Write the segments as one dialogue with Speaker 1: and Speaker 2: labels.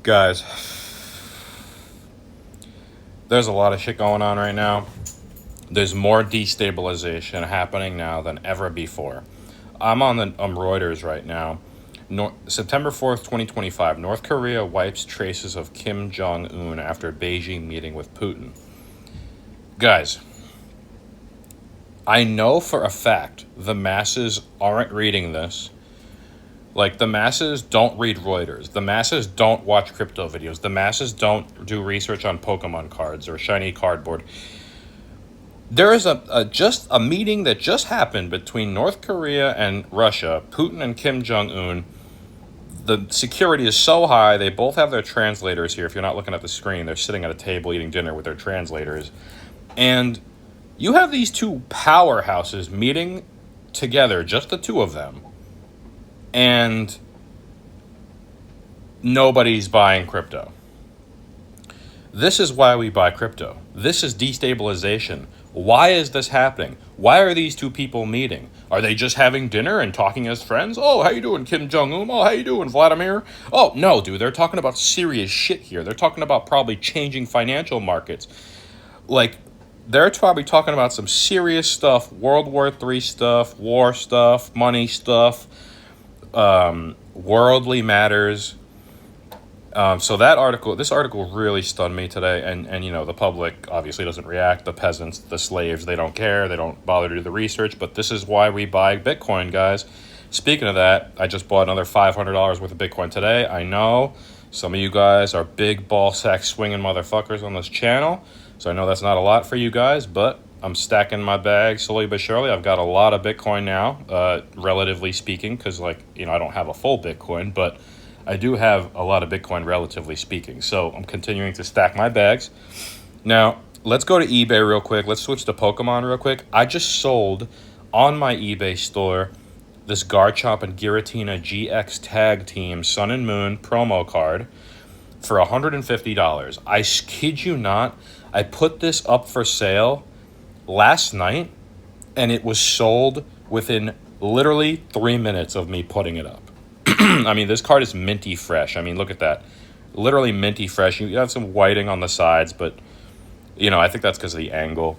Speaker 1: Guys, there's a lot of shit going on right now. There's more destabilization happening now than ever before. I'm on the Reuters right now. September 4th, 2025. North Korea wipes traces of Kim Jong-un after Beijing meeting with Putin. Guys, I know for a fact the masses aren't reading this. Like, the masses don't read Reuters. The masses don't watch crypto videos. The masses don't do research on Pokemon cards or shiny cardboard. There is a meeting that just happened between North Korea and Russia, Putin and Kim Jong-un. The security is so high, they both have their translators here. If you're not looking at the screen, they're sitting at a table eating dinner with their translators. And you have these two powerhouses meeting together, just the two of them. And nobody's buying crypto. This is why we buy crypto. This is destabilization. Why is this happening? Why are these two people meeting? Are they just having dinner and talking as friends? Oh, how you doing, Kim Jong-un? Oh, how you doing, Vladimir? Oh, no, dude, they're talking about serious shit here. They're talking about probably changing financial markets. Like, they're probably talking about some serious stuff, World War III stuff, war stuff, money stuff, worldly matters. So this article really stunned me today, and you know, the public obviously doesn't react. The peasants, the slaves, they don't care. They don't bother to do the research. But this is why we buy Bitcoin, guys. Speaking of that, I just bought another $500 worth of Bitcoin today. I know some of you guys are big ball sack swinging motherfuckers on this channel, so I know that's not a lot for you guys, but I'm stacking my bag slowly but surely. I've got a lot of Bitcoin now, relatively speaking, because, like, you know, I don't have a full Bitcoin, but I do have a lot of Bitcoin, relatively speaking. So I'm continuing to stack my bags. Now, let's go to eBay real quick. Let's switch to Pokemon real quick. I just sold on my eBay store this Garchomp and Giratina GX Tag Team Sun and Moon promo card for $150. I kid you not, I put this up for sale last night, and it was sold within literally 3 minutes of me putting it up. I mean, this card is minty fresh. I mean, look at that. Literally minty fresh. You have some whiting on the sides, but, you know, I think that's because of the angle.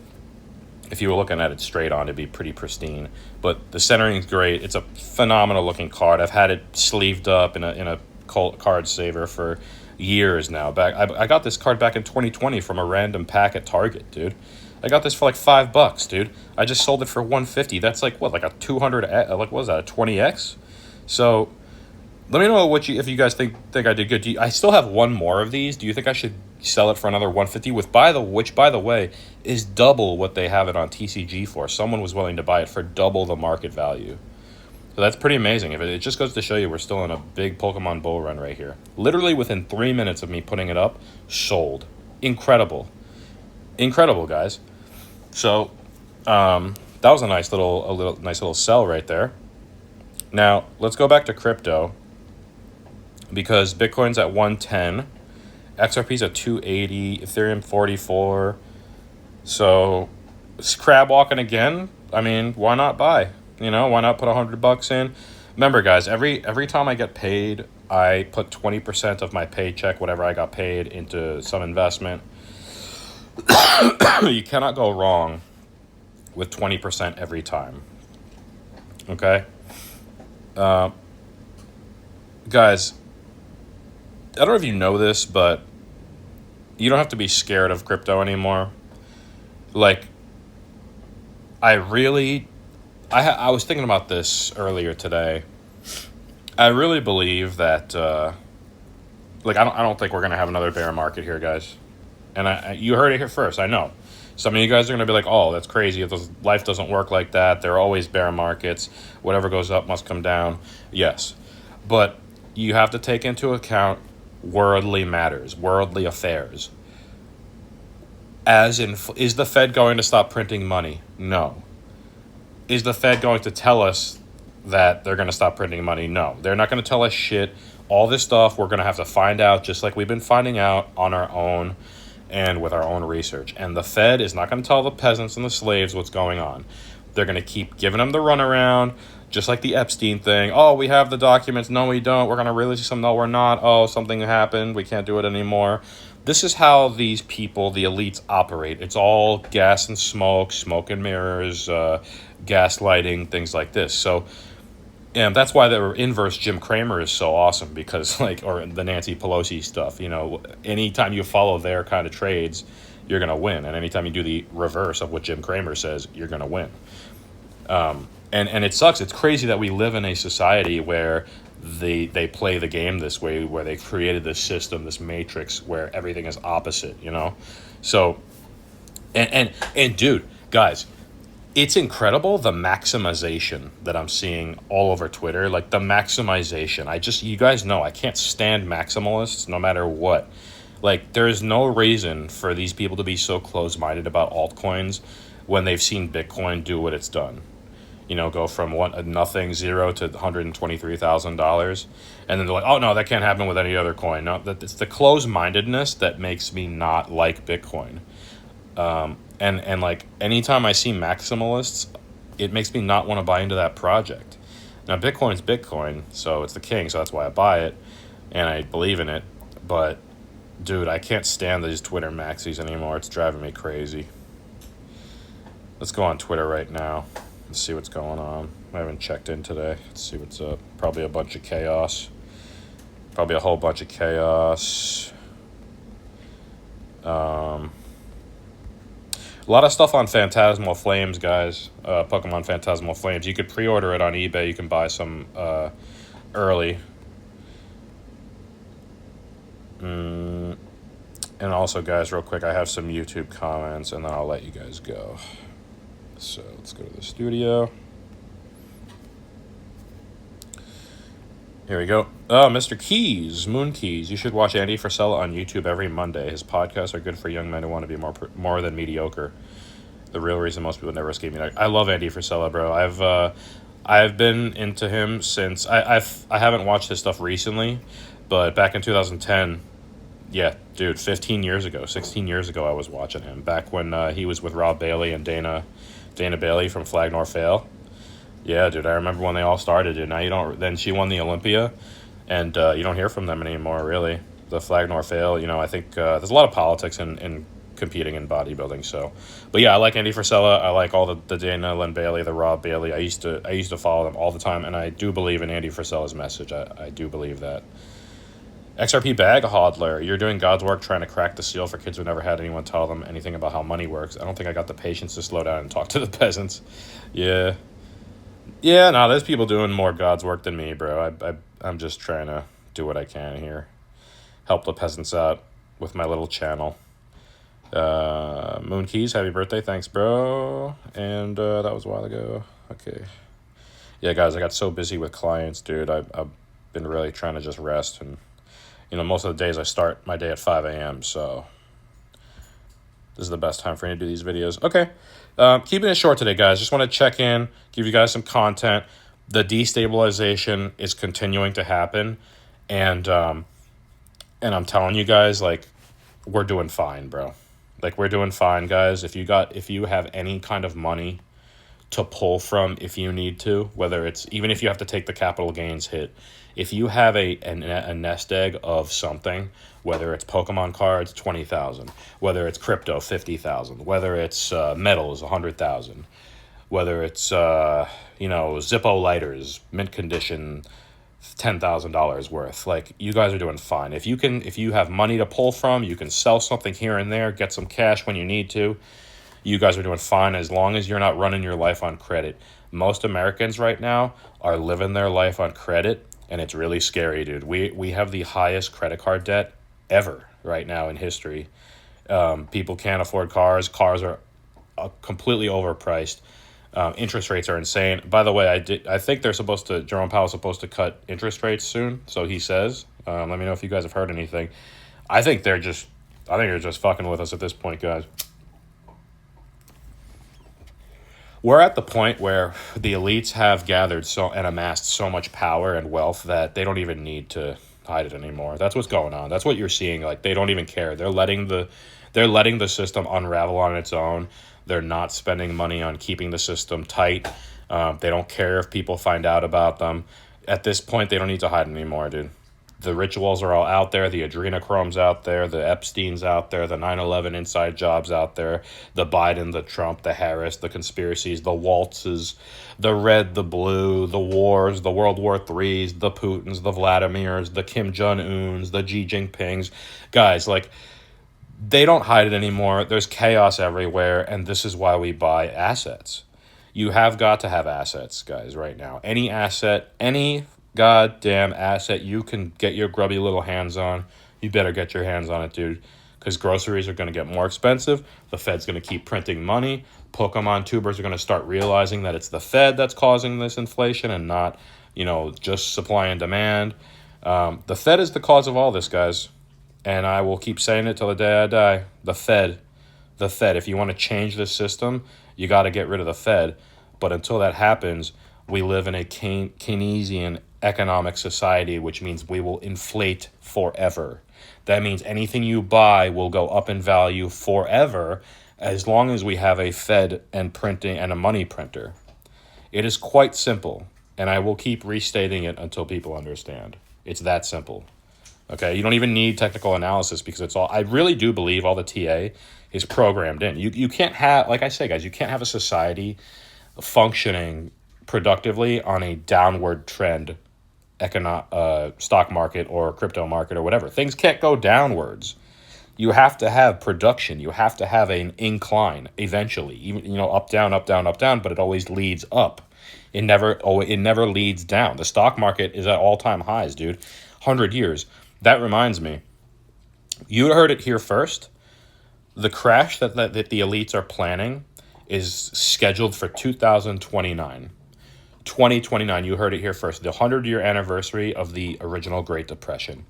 Speaker 1: If you were looking at it straight on, it'd be pretty pristine. But the centering is great. It's a phenomenal looking card. I've had it sleeved up in a card saver for years now. I got this card back in 2020 from a random pack at Target, dude. I got this for like $5, dude. I just sold it for $150. That's like what, like a 200? Like, what was that, a 20x? So let me know if you guys think I did good. I still have one more of these. Do you think I should sell it for another $150? Which by the way is double what they have it on TCG for. Someone was willing to buy it for double the market value. So that's pretty amazing. If it just goes to show you, we're still in a big Pokemon bull run right here. Literally within 3 minutes of me putting it up, sold. Incredible, guys. So that was a nice little sell right there. Now let's go back to crypto, because Bitcoin's at 110, XRP's at 280, Ethereum 44. So it's crab walking again. I mean, why not buy? You know, why not put $100 in? Remember, guys, every time I get paid, I put 20% of my paycheck, whatever I got paid, into some investment. You cannot go wrong with 20% every time. Okay? Guys, I don't know if you know this, but you don't have to be scared of crypto anymore. Like, I was thinking about this earlier today. I really believe that, I don't think we're going to have another bear market here, guys. And you heard it here first, I know. Some of you guys are going to be like, oh, that's crazy. Life doesn't work like that. There are always bear markets. Whatever goes up must come down. Yes. But you have to take into account worldly matters, worldly affairs. As in, is the Fed going to stop printing money? No. Is the Fed going to tell us that they're going to stop printing money? No. They're not going to tell us shit. All this stuff we're going to have to find out, just like we've been finding out on our own and with our own research. And the Fed is not going to tell the peasants and the slaves what's going on. They're going to keep giving them the runaround. Just like the Epstein thing. Oh, we have the documents. No, we don't. We're going to release some. No, we're not. Oh, something happened. We can't do it anymore. This is how these people, the elites, operate. It's all gas and smoke and mirrors, gaslighting, things like this. So, and that's why the inverse Jim Cramer is so awesome, because like, or the Nancy Pelosi stuff, anytime you follow their kind of trades, you're going to win. And anytime you do the reverse of what Jim Cramer says, you're going to win. And it sucks. It's crazy that we live in a society where they play the game this way, where they created this system, this matrix where everything is opposite, So, and dude, guys, it's incredible the maximization that I'm seeing all over Twitter. Like the maximization. You guys know I can't stand maximalists no matter what. Like there is no reason for these people to be so close-minded about altcoins when they've seen Bitcoin do what it's done. Go from nothing, zero to $123,000. And then they're like, oh, no, that can't happen with any other coin. No, it's the closed-mindedness that makes me not like Bitcoin. And like anytime I see maximalists, it makes me not want to buy into that project. Now, Bitcoin's Bitcoin, so it's the king, so that's why I buy it, and I believe in it. But, dude, I can't stand these Twitter maxis anymore. It's driving me crazy. Let's go on Twitter right now. Let's see what's going on. I haven't checked in today. Let's see what's up. Probably a bunch of chaos. Probably a whole bunch of chaos. A lot of stuff on Phantasmal Flames, guys. Pokemon Phantasmal Flames. You could pre-order it on eBay. You can buy some early. And also, guys, real quick, I have some YouTube comments, and then I'll let you guys go. So let's go to the studio. Here we go. Oh, Mr. Keys, Moon Keys. You should watch Andy Frisella on YouTube every Monday. His podcasts are good for young men who want to be more than mediocre. The real reason most people never escape me. I love Andy Frisella, bro. I've been into him since I haven't watched his stuff recently, but back in 2010. Yeah, dude, 15 years ago, 16 years ago, I was watching him. Back when he was with Rob Bailey and Dana Bailey from Flag Nor Fail. Yeah, dude, I remember when they all started, dude. Now you don't. Then she won the Olympia, and you don't hear from them anymore, really. The Flag Nor Fail, I think there's a lot of politics in competing in bodybuilding. So, but yeah, I like Andy Frisella. I like all the Dana Lynn Bailey, the Rob Bailey. I used to follow them all the time, and I do believe in Andy Frisella's message. I do believe that. XRP Bag Hodler, you're doing God's work trying to crack the seal for kids who never had anyone tell them anything about how money works. I don't think I got the patience to slow down and talk to the peasants. Yeah, no, there's people doing more God's work than me, bro. I'm just trying to do what I can here. Help the peasants out with my little channel. Moon Keys, happy birthday. Thanks, bro. And that was a while ago. Okay. Yeah, guys, I got so busy with clients, dude. I've been really trying to just rest, and most of the days I start my day at 5 a.m., so this is the best time for me to do these videos. Okay, keeping it short today, guys. Just want to check in, give you guys some content. The destabilization is continuing to happen, and I'm telling you guys, like, we're doing fine, bro. Like, we're doing fine, guys. If you have any kind of money to pull from, if you need to, whether it's, even if you have to take the capital gains hit, if you have a nest egg of something, whether it's Pokemon cards, 20,000, whether it's crypto, 50,000, whether it's metals, 100,000, whether it's Zippo lighters, mint condition, $10,000 worth. Like, you guys are doing fine. If you have money to pull from, you can sell something here and there, get some cash when you need to. You guys are doing fine as long as you're not running your life on credit. Most Americans right now are living their life on credit, and it's really scary, dude. We have the highest credit card debt ever right now in history. People can't afford cars. Cars are completely overpriced. Interest rates are insane. By the way, I think Jerome Powell's supposed to cut interest rates soon, so he says. Let me know if you guys have heard anything. I think they're just fucking with us at this point, guys. We're at the point where the elites have gathered and amassed so much power and wealth that they don't even need to hide it anymore. That's what's going on. That's what you're seeing. Like, they don't even care. They're letting the system unravel on its own. They're not spending money on keeping the system tight. They don't care if people find out about them. At this point, they don't need to hide anymore, dude. The rituals are all out there. The adrenochrome's out there. The Epstein's out there. The 9/11 inside jobs out there. The Biden, the Trump, the Harris, the conspiracies, the waltzes, the red, the blue, the wars, the World War IIIs, the Putins, the Vladimirs, the Kim Jong-uns, the Xi Jinpings. Guys, like, they don't hide it anymore. There's chaos everywhere, and this is why we buy assets. You have got to have assets, guys, right now. Any asset, any goddamn asset you can get your grubby little hands on, you better get your hands on it, dude. Because groceries are going to get more expensive. The Fed's going to keep printing money. Pokemon tubers are going to start realizing that it's the Fed that's causing this inflation and not, just supply and demand. The Fed is the cause of all this, guys. And I will keep saying it till the day I die. The Fed. If you want to change this system, you got to get rid of the Fed. But until that happens, we live in a Keynesian economic society, which means we will inflate forever. That means anything you buy will go up in value forever as long as we have a Fed and printing and a money printer. It is quite simple, and I will keep restating it until people understand. It's that simple. Okay, you don't even need technical analysis because it's all. I really do believe all the TA is programmed in. You can't have, like I say, guys, you can't have a society functioning productively on a downward trend stock market or crypto market or whatever. Things can't go downwards. You have to have production. You have to have an incline eventually. Even up, down, up, down, up, down, but it always leads up. It never leads down. The stock market is at all-time highs, dude. 100 years. That reminds me. You heard it here first. The crash that the elites are planning is scheduled for 2029. 2029, you heard it here first. The 100-year anniversary of the original Great Depression.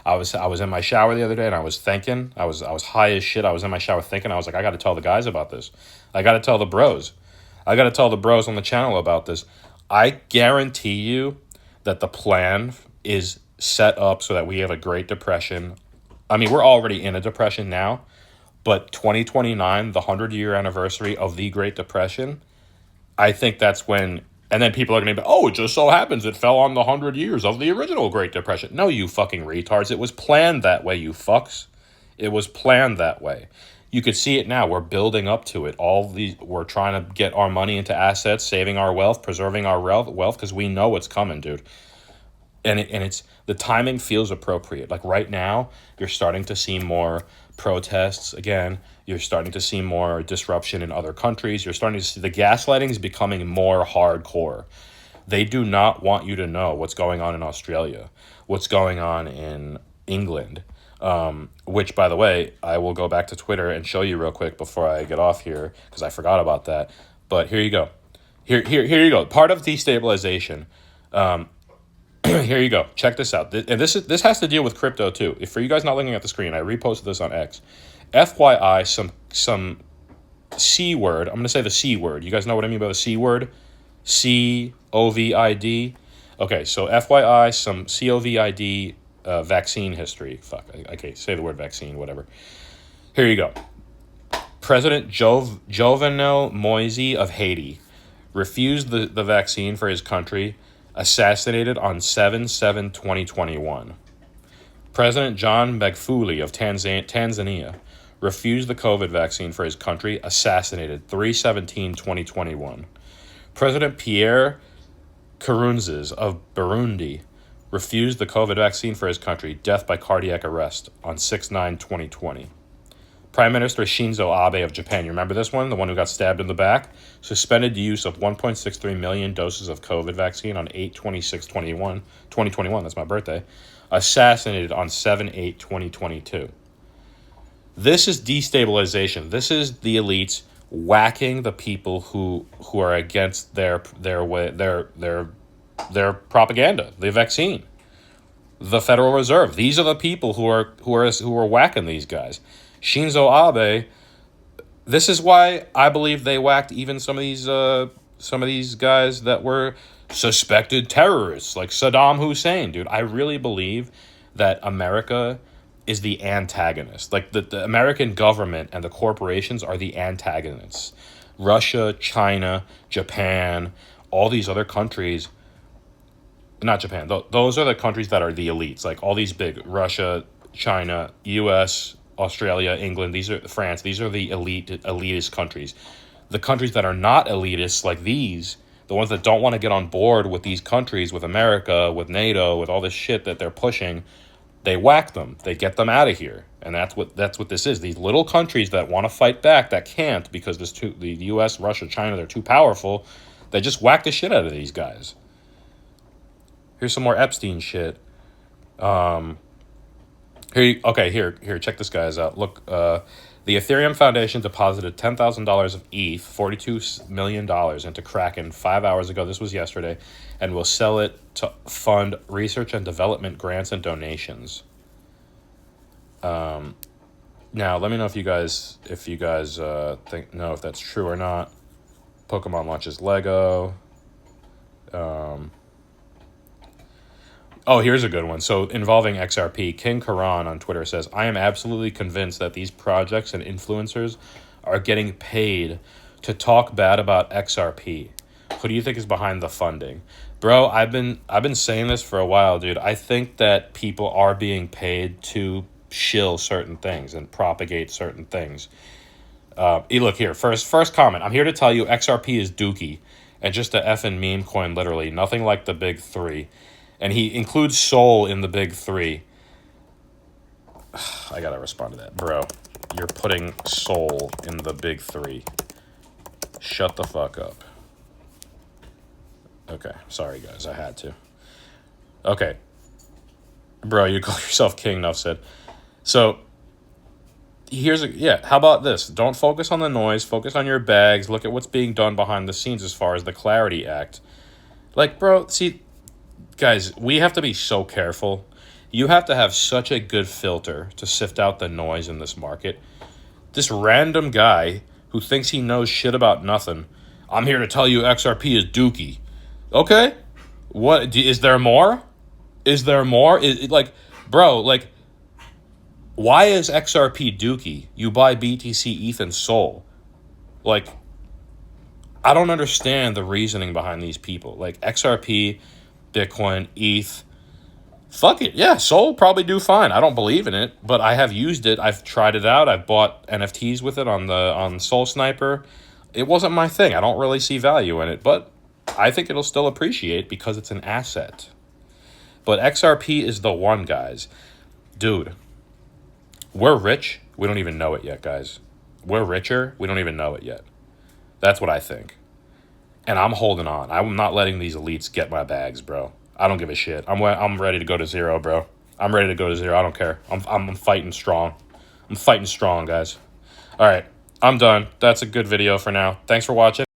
Speaker 1: I was in my shower the other day and I was thinking. I was high as shit. I was in my shower thinking. I was like, I got to tell the guys about this. I got to tell the bros. I got to tell the bros on the channel about this. I guarantee you that the plan is set up so that we have a Great Depression. I mean, we're already in a depression now, but 2029, the 100-year anniversary of the Great Depression, I think that's when. And then people are going to be, it just so happens it fell on the 100 years of the original Great Depression. No, you fucking retards. It was planned that way, you fucks. It was planned that way. You could see it now. We're building up to it. We're trying to get our money into assets, saving our wealth, preserving our wealth, because we know it's coming, dude. And it's the timing feels appropriate. Like right now, you're starting to see more protests again. You're starting to see more disruption in other countries. You're starting to see the gaslighting is becoming more hardcore. They do not want you to know what's going on in Australia, what's going on in England, which, by the way, I will go back to Twitter and show you real quick before I get off here because I forgot about that. But here you go. Here you go. Part of destabilization. Here you go. Check this out. And this has to deal with crypto too. If for you guys not looking at the screen, I reposted this on X. FYI, some C word. I'm going to say the C word. You guys know what I mean by the C word? COVID. Okay, so FYI, some COVID vaccine history. Okay, say the word vaccine, whatever. Here you go. President Jovenel Moise of Haiti refused the vaccine for his country, assassinated on 7/7/2021. President John Magufuli of Tanzania refused the COVID vaccine for his country, assassinated 3/17/2021. President Pierre Nkurunziza of Burundi refused the COVID vaccine for his country, death by cardiac arrest on 6/9/2020. Prime Minister Shinzo Abe of Japan, you remember this one? The one who got stabbed in the back? Suspended the use of 1.63 million doses of COVID vaccine on 8/26/2021, that's my birthday, assassinated on 7/8/2022. This is destabilization. This is the elites whacking the people who are against their propaganda, the vaccine. The Federal Reserve. These are the people who are whacking these guys. Shinzo Abe. This is why I believe they whacked even some of these guys that were suspected terrorists, like Saddam Hussein, dude. I really believe that America is the antagonist. Like the American government and the corporations are the antagonists. Russia, China, Japan, all these other countries, not Japan, those are the countries that are the elites, like all these big, Russia, China, US, Australia, England, these are France, these are the elitist countries. The countries that are not elitists, like these, the ones that don't want to get on board with these countries, with America, with NATO, with all this shit that they're pushing, they whack them. They get them out of here. And that's what this is. These little countries that want to fight back, that can't because the US, Russia, China, they're too powerful. They just whack the shit out of these guys. Here's some more Epstein shit. Here, check this guy's out. Look, the Ethereum Foundation deposited $10,000 of ETH, $42 million, into Kraken 5 hours ago. This was yesterday, and will sell it to fund research and development grants and donations. Now, let me know if you guys know if that's true or not. Pokemon launches Lego. Oh, here's a good one. So, involving XRP, King Karan on Twitter says, I am absolutely convinced that these projects and influencers are getting paid to talk bad about XRP. Who do you think is behind the funding? Bro, I've been saying this for a while, dude. I think that people are being paid to shill certain things and propagate certain things. Look here, first comment. I'm here to tell you XRP is dookie and just a effing meme coin, literally. Nothing like the big three. And he includes Sol in the big three. I gotta respond to that. Bro, you're putting Sol in the big three. Shut the fuck up. Okay, sorry guys, I had to. Okay. Bro, you call yourself king, enough said. So, how about this? Don't focus on the noise, focus on your bags, look at what's being done behind the scenes as far as the Clarity Act. Like, bro, see... Guys, we have to be so careful. You have to have such a good filter to sift out the noise in this market. This random guy who thinks he knows shit about nothing. I'm here to tell you XRP is dookie. Okay. What? Is there more? Is there more? Bro, why is XRP dookie? You buy BTC, ETH, and Sol. I don't understand the reasoning behind these people. XRP... Bitcoin, ETH, fuck it. Yeah, Sol probably do fine. I don't believe in it, but I have used it. I've tried it out. I've bought NFTs with it on Soul Sniper. It wasn't my thing. I don't really see value in it, but I think it'll still appreciate because it's an asset. But XRP is the one, guys. Dude, we're rich. We don't even know it yet, guys. We're richer. We don't even know it yet. That's what I think. And I'm holding on. I'm not letting these elites get my bags, bro. I don't give a shit. I'm ready to go to zero, bro. I'm ready to go to zero. I don't care. I'm fighting strong. I'm fighting strong, guys. All right. I'm done. That's a good video for now. Thanks for watching.